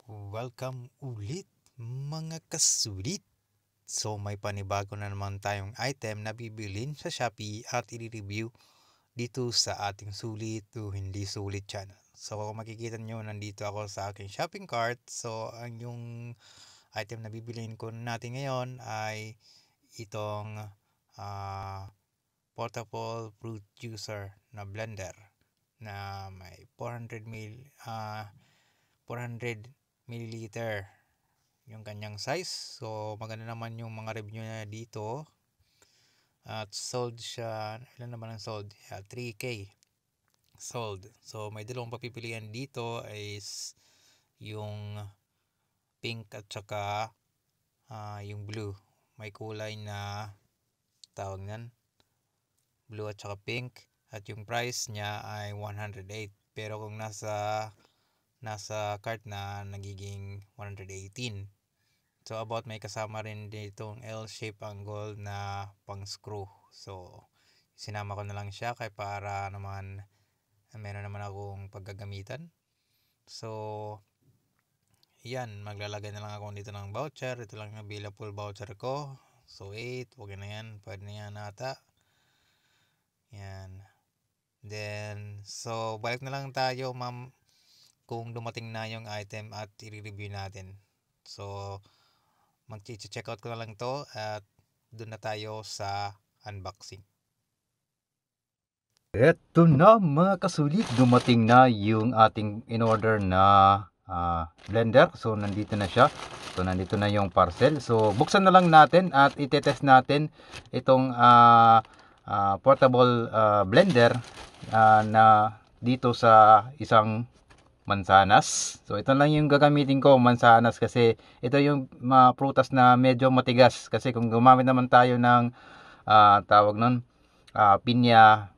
Welcome ulit mga kasulit. So may panibago na naman tayong item na bibilin sa Shopee at i-review dito sa ating sulit o hindi sulit channel. So kung makikita nyo, nandito ako sa aking shopping cart. So ang yung item na bibilin ko natin ngayon ay itong portable fruit juicer na blender na may 400 milliliter yung kanyang size. So maganda naman yung mga review na dito. At sold siya, ilan naman ang sold? 3K sold. So may dalawang papipilian dito is yung pink at saka yung blue. May kulay na tawag nan, blue at saka pink. At yung price niya ay 108. Pero kung nasa cart na, nagiging 118. So about may kasama rin ditong L-shape angle na pang screw. So sinama ko na lang siya kay para naman meron naman akong paggagamitan. So yan, maglalagay na lang ako dito ng voucher. Ito lang yung available voucher ko. So 8, okay na yan. Pwede na yan ata. Yan. Then, so balik na lang tayo ma'am kung dumating na yung item at i-review natin. So mag-check out ko na lang to at doon na tayo sa unboxing. Eto na mga kasulit, dumating na yung ating in-order na blender. So nandito na siya. So nandito na yung parcel. So buksan na lang natin at itetest natin itong portable blender na dito sa isang mansanas. So ito lang yung gagamitin ko, mansanas, kasi ito yung prutas na medyo matigas. Kasi kung gumamit naman tayo ng tawag nun, pinya,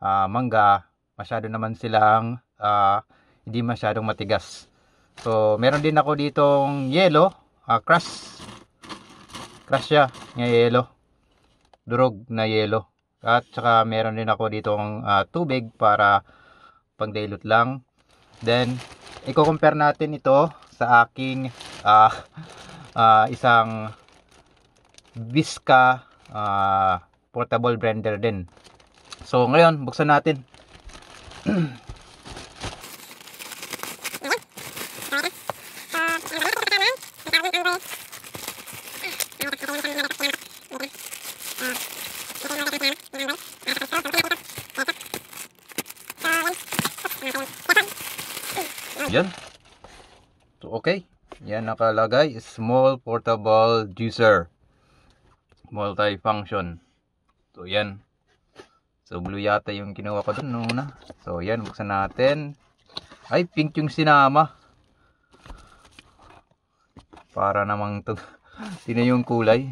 mangga, masyado naman silang hindi masyadong matigas. So meron din ako ditong yelo, crush siya, yung yelo, durog na yelo. At saka meron din ako ditong tubig para pang-dilute lang. Then i-compare natin ito sa aking isang Visca portable blender din. So ngayon, buksan natin. Yan. So okay. Yan nakalagay, small portable juicer, multi-function. So yan. So blue yata yung kinuha ko dun una. So yan, buksan natin. Ay, pink yung sinama. Para namang tina yung kulay.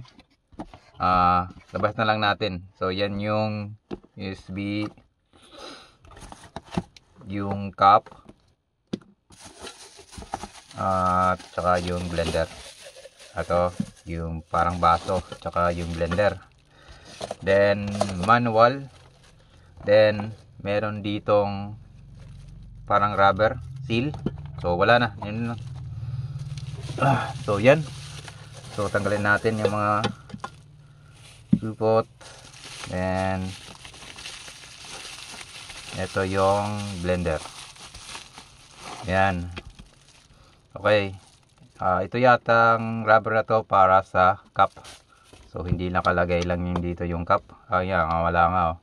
Labas na lang natin. So yan yung USB, yung cup, at saka yung blender. Ito yung parang baso, tsaka yung blender. Then manual. Then meron ditong parang rubber seal. So wala na, yun lang. So yan. So tanggalin natin yung mga supot. Then ito yung blender. Yan. Okay. Ito yatang rubber na to para sa cup. So hindi nakalagay lang yung dito yung cup. Yan, wala nga oh.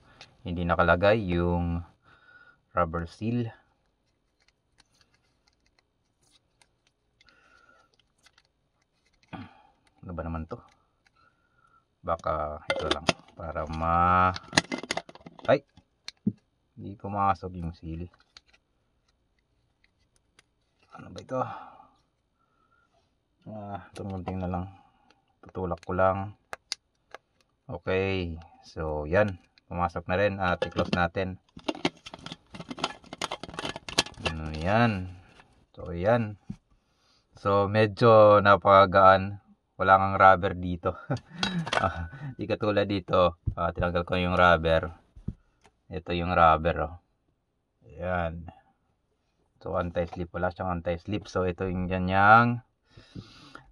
Hindi nakalagay yung rubber seal. Ano ba naman to? Baka ito lang para ay, hindi pumasok yung seal. Ano ba ito? Tumunting na lang. Tutulak ko lang. Okay. So yan, pumasok na rin at i-close natin. Yan. So yan. So medyo napakagaan. Wala kang rubber dito. Di katulad dito. Tinanggal ko yung rubber. Ito yung rubber. Oh. Yan. So anti-slip, wala siyang anti-slip. So ito yung ganyang.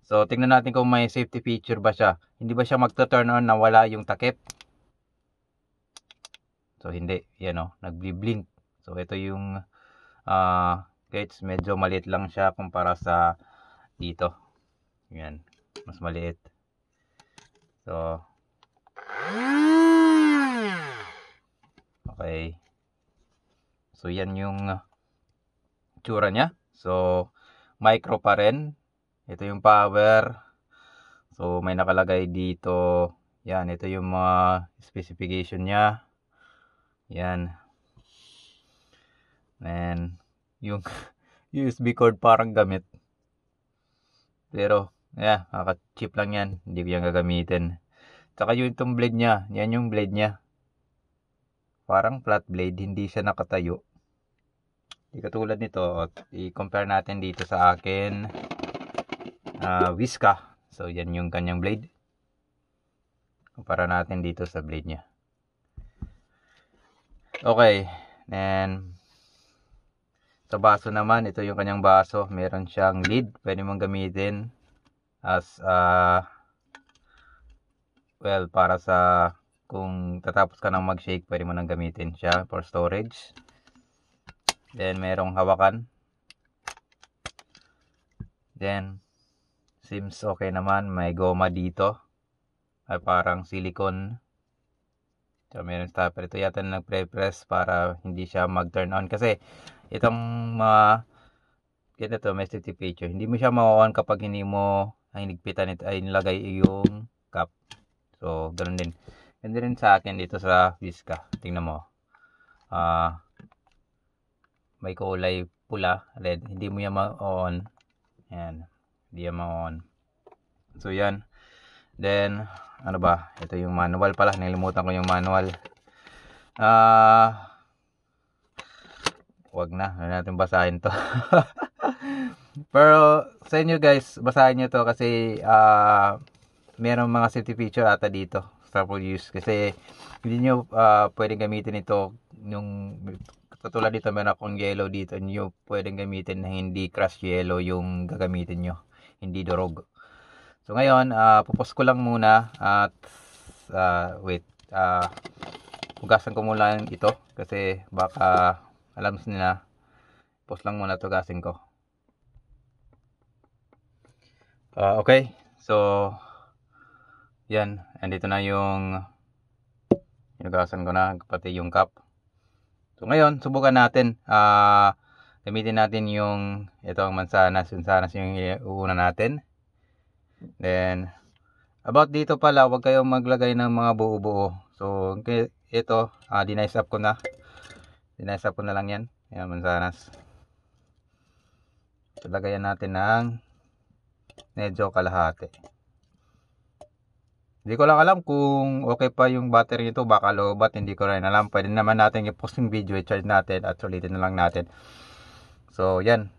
So tingnan natin kung may safety feature ba siya. Hindi ba siya magta-turn on na wala yung takip? So hindi, yan o, nagbi-blink. So ito yung gauge, medyo maliit lang siya kumpara sa dito. Yan, mas maliit. So okay. So yan yung tsura niya. So micro pa rin. Ito yung power. So may nakalagay dito. Yan, ito yung mga specification niya. Yan. And yung USB cord parang gamit. Pero yeah, cheap lang yan. Hindi ko yan gagamitin. Tsaka yung itong blade niya. Yan yung blade niya. Parang flat blade. Hindi siya nakatayo. Hindi katulad nito. I-compare natin dito sa akin. Wiska. So yan yung kanyang blade. Kumpara natin dito sa blade niya. Okay. Then sa baso naman, ito yung kanyang baso. Meron siyang lid. Pwede mong gamitin as well, para sa kung tatapos ka ng mag-shake, pwede mo nang gamitin siya for storage. Then merong hawakan. Then seems okay naman. May goma dito. Ay parang silicone. So meron stopper. Ito yata na nagpre-press para hindi siya mag-turn on. Kasi itong ganito, may safety feature. Hindi mo siya ma-on kapag hindi mo hinigpitan ito ay nilagay yung cap. So ganoon din. Ganda rin sa akin dito sa Wiska. Tingnan mo. May kulay pula, red. Hindi mo yan ma-on. Yan. Hindi yan ma-on. So yan. Then ano ba? Ito yung manual pala. Nilimutan ko yung manual. Wag na. Ano natin basahin to. Pero sa inyo guys, basahin nyo to kasi merong mga safety feature ata dito sa use. Kasi hindi nyo pwedeng gamitin ito yung katulad dito, meron akong yellow dito. Nyo pwedeng gamitin na hindi crush yellow yung gagamitin nyo. Hindi durog. So ngayon, pupos ko lang muna at wait. Hugasan ko muna ito kasi baka alam nila. Pupos lang muna, tugasin ko. Okay. So yan, andito na yung hinugasan ko na, pati yung cup. So ngayon, subukan natin. Gamitin natin yung itong mansanas. Mansanas yung iuna natin. Then, about dito pala, huwag kayong maglagay ng mga buo-buo. So, ito, dinice up ko na. Dinice up ko na lang yan. Yan, mansanas. So, lagayan natin ng medyo kalahati. Hindi ko lang alam kung okay pa yung battery nito, baka lobat, hindi ko rin alam. Pwede naman natin i-post yung video, i-charge natin at sulitin na lang natin. So yan.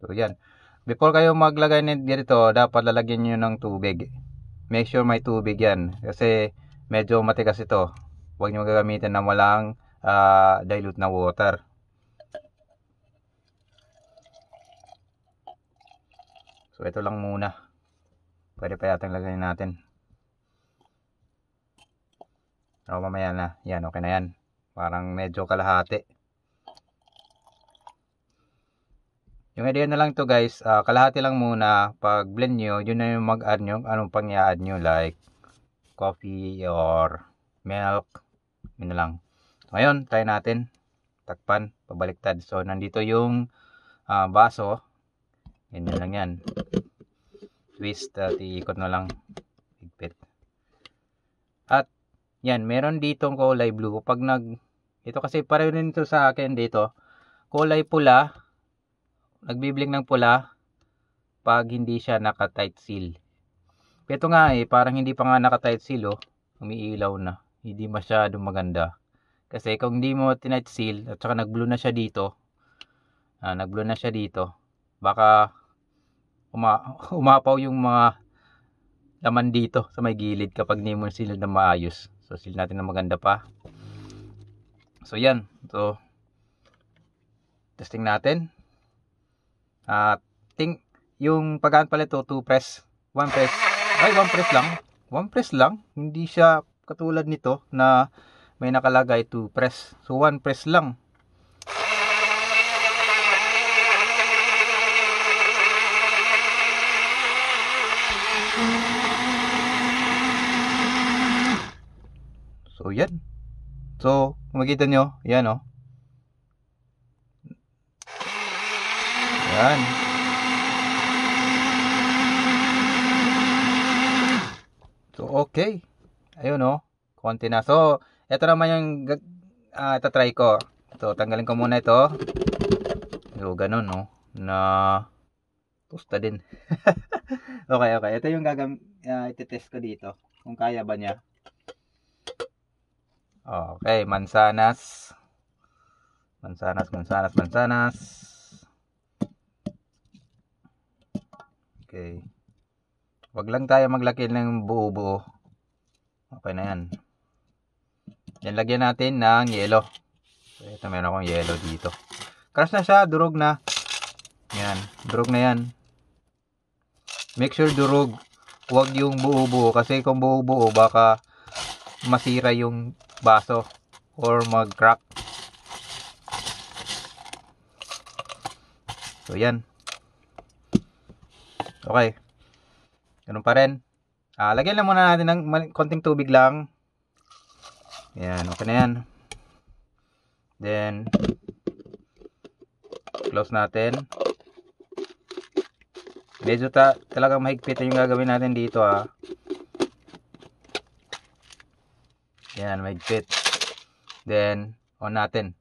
So yan. Before kayo maglagay nito, dapat lalagyan nyo ng tubig. Make sure may tubig yan kasi medyo matigas ito. Huwag nyo gagamitin ng walang dilute na water. So ito lang muna. Pwede pa yatang lagay natin. O mamaya na. Yan, okay na yan. Parang medyo kalahati. Yung idea na lang to guys, kalahati lang muna. Pag blend nyo, yun na yung mag-add nyo. Anong pang i-add nyo, like coffee or milk. Yun na lang. So, ngayon, try natin. Takpan, pabaliktad. So nandito yung baso. Ganyan lang yan. Twist at iikot na lang. Higpit. At yan, meron ditong kulay blue. Pag ito kasi pareho rin ito sa akin dito. Kulay pula. Nagbiblink ng pula pag hindi siya naka-tight seal. Ito nga parang hindi pa nga naka-tight seal, oh. Umiilaw na. Hindi masyadong maganda. Kasi kung hindi mo tight seal at saka nag-blue na siya dito. Nag-blue na siya dito. Baka umapaw yung mga laman dito sa may gilid kapag hindi mo sinunod na maayos. So seal natin na maganda pa. So yan. So testing natin. Yung paggaan pala ito, 2 press. 1 press. Ay, 1 press lang. 1 press lang. Hindi siya katulad nito na may nakalagay 2 press. So 1 press lang. So yan. So makikita nyo, yan o. Yan. So okay. Ayun o. Konti na. So ito naman yung itatry ko. So tanggalin ko muna ito. So ganun no. Na pusta din. Okay. Ito yung itetest ko dito. Kung kaya ba niya. Okay, mansanas. Okay. Wag lang tayo maglaki ng buo-buo. Okay na yan. Yan, lagyan natin ng yelo. So, ito meron akong yelo dito. Crush na siya, durog na. Yan, durog na yan. Make sure durog. Wag yung buo-buo. Kasi kung buo-buo, baka masira yung baso or mag-crack. So yan. Okay. Ganun pa rin. Lagyan lang muna natin ng konting tubig lang. Yan, okay na yan. Then close natin. Medyo talagang mahigpit yung gagawin natin dito Yan, mahigpit. Then, on natin.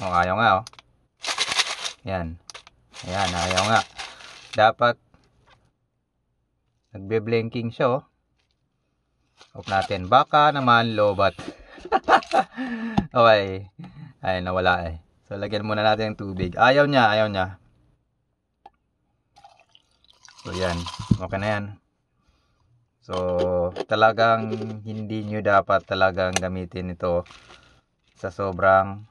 Ayaw nga Yan. Ayan, ayaw nga. Dapat nagbe-blinking siya Off natin. Baka naman lobat. Okay. Ay, nawala So, lagyan muna natin ng tubig. Ayaw niya. So, yan. Okay na yan. So, talagang hindi nyo dapat talagang gamitin ito sa sobrang.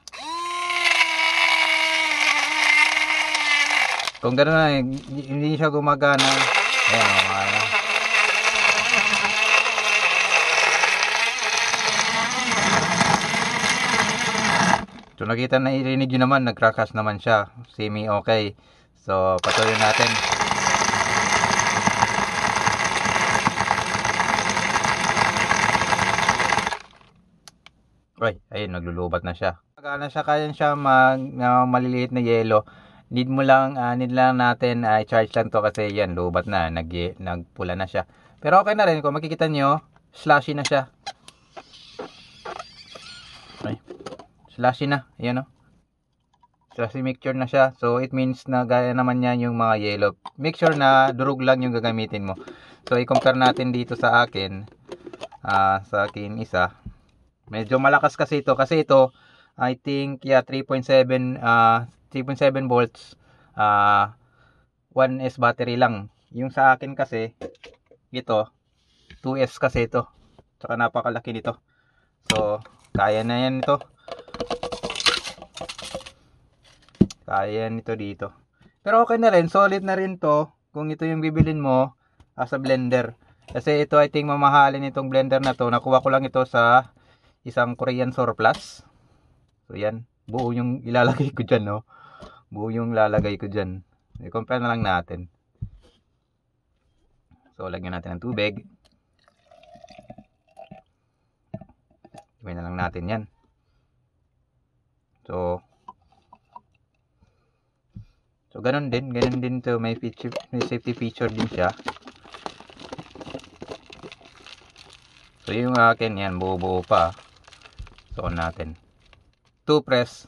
Kung gano'n na, hindi siya gumagana. Ayan, So, nakita na irinig nyo naman, nagkrakas naman siya. Semi okay. So, patuloy natin. Ayun, naglulubat na siya. Kaya siya, kaya siya maliliit na yelo. Need lang natin i-charge lang to kasi yan, lubat na, nagpula na siya. Pero okay na rin, kung makikita nyo, slushy na siya. Slushy na, ayan Slushy mixture na siya. So it means na gaya naman yan yung mga yelo. Make sure na durog lang yung gagamitin mo. So i-compare natin dito sa akin. Sa akin isa. Medyo malakas kasi ito. Kasi ito, I think, 3.7 volts. 1S battery lang. Yung sa akin kasi, ito, 2S kasi ito. Tsaka napakalaki nito. So, kaya na yan ito. Kaya nito dito. Pero okay na rin. Solid na rin to. Kung ito yung bibilin mo as a blender. Kasi ito, I think, mamahalin itong blender na to. Nakuha ko lang ito sa isang Korean surplus. So yan, buo yung ilalagay ko dyan buo yung lalagay ko dyan. I-compare na lang natin. So lagyan natin ng tubig. Gawin na lang natin yan. So ganun din to. May safety feature din siya. So yung akin yan, buo pa. So on natin. 2 press.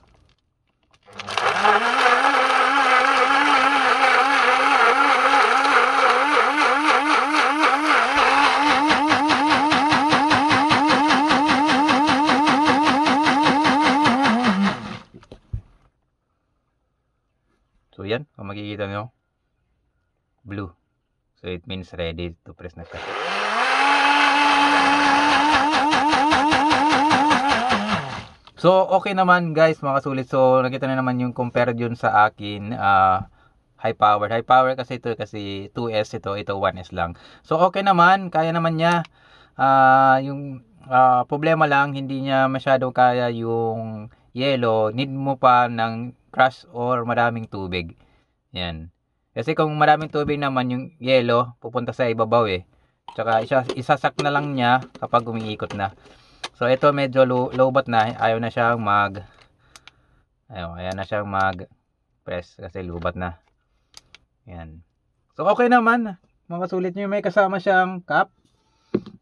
So yan, kung makikita nyo, blue. So it means ready to press na siya. So, okay naman guys, mga kasulit. So, nakita na naman yung compare yun sa akin. High power. High power kasi ito, kasi 2S ito, 1S lang. So, okay naman. Kaya naman niya. Yung problema lang, hindi niya masyado kaya yung yellow. Need mo pa ng crush or maraming tubig. Yan. Kasi kung maraming tubig naman yung yellow, pupunta sa ibabaw eh. Tsaka isasak na lang niya kapag umiikot na. So ito medyo lowbat na, ayaw na siyang ayan na siyang press kasi lubat na. Yan. So okay naman, mga sulit niyo, may kasama siyang cap.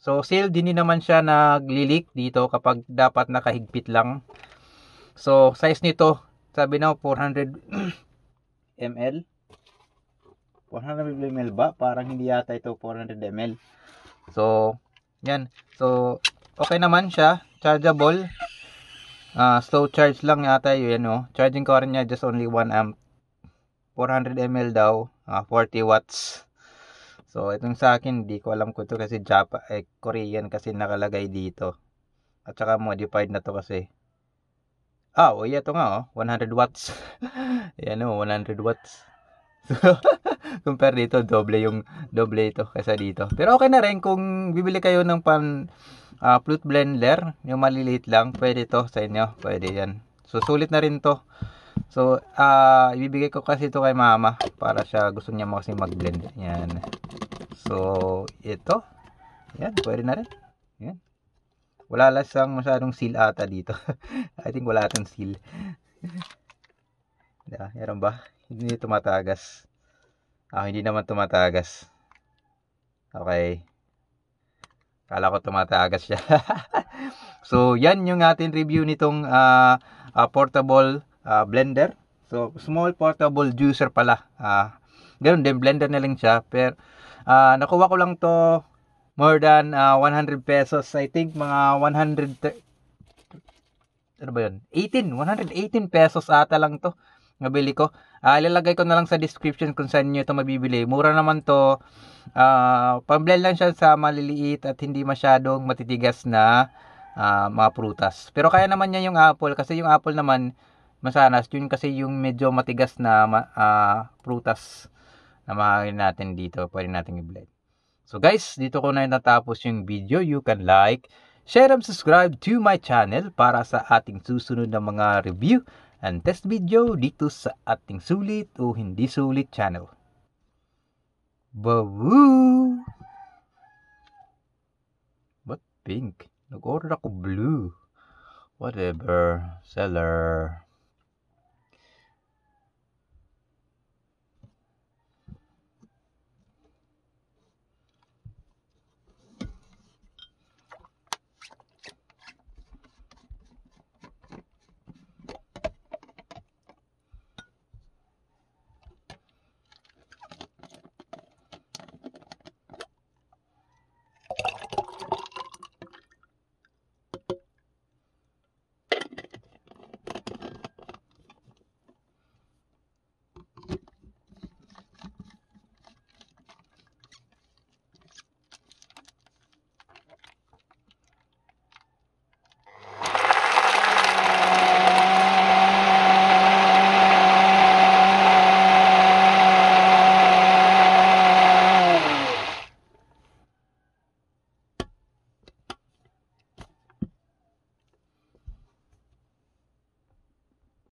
So sealed, hindi naman siya naglilik dito kapag dapat nakahigpit lang. So size nito, sabi na 400 ml. 400 ml ba? Parang hindi yata ito 400 ml. So, yan. So, okay naman siya. Chargeable. Slow charge lang yata yun, no? Charging current niya just only 1 amp. 400 ml daw. 40 watts. So, itong sa akin, hindi ko alam ko ito kasi Korean kasi nakalagay dito. At saka modified na to kasi. Ito nga, 100 watts. Yan, 100 watts. So, compare dito, doble ito kaysa dito. Pero okay na rin kung bibili kayo ng flute blender, yung maliliit lang, pwede to sa inyo, pwede yan. So sulit na rin to. So ibibigay ko kasi ito kay mama para siya gusto niya kasi mag-blend. Yan. So ito, yan, pwede na rin. Yan. Wala lang masyadong seal ata dito. I think wala atang seal. Meron ba? Hindi tumatagas. Hindi naman tumatagas. Okay. Kala ko tumatagas siya. So, yan yung ating review nitong portable blender. So, small portable juicer pala. Ganun din, blender na lang siya. Pero, nakuha ko lang to more than 100 pesos. I think mga 118 pesos ata lang to. Nabili ko. Ilalagay ko na lang sa description kung saan nyo ito mabibili. Mura naman to. Pamblend lang siya sa maliliit at hindi masyadong matitigas na mga prutas. Pero kaya naman niya yung apple kasi yung apple naman masanas. Yun kasi yung medyo matigas na prutas na makakain natin dito. Pwede natin i-blend. So guys, dito ko na natapos yung video. You can like, share and subscribe to my channel para sa ating susunod na mga review and test video dito sa ating sulit o hindi sulit channel. Bawoo! Ba't pink? Nag-order ako blue. Whatever. Seller.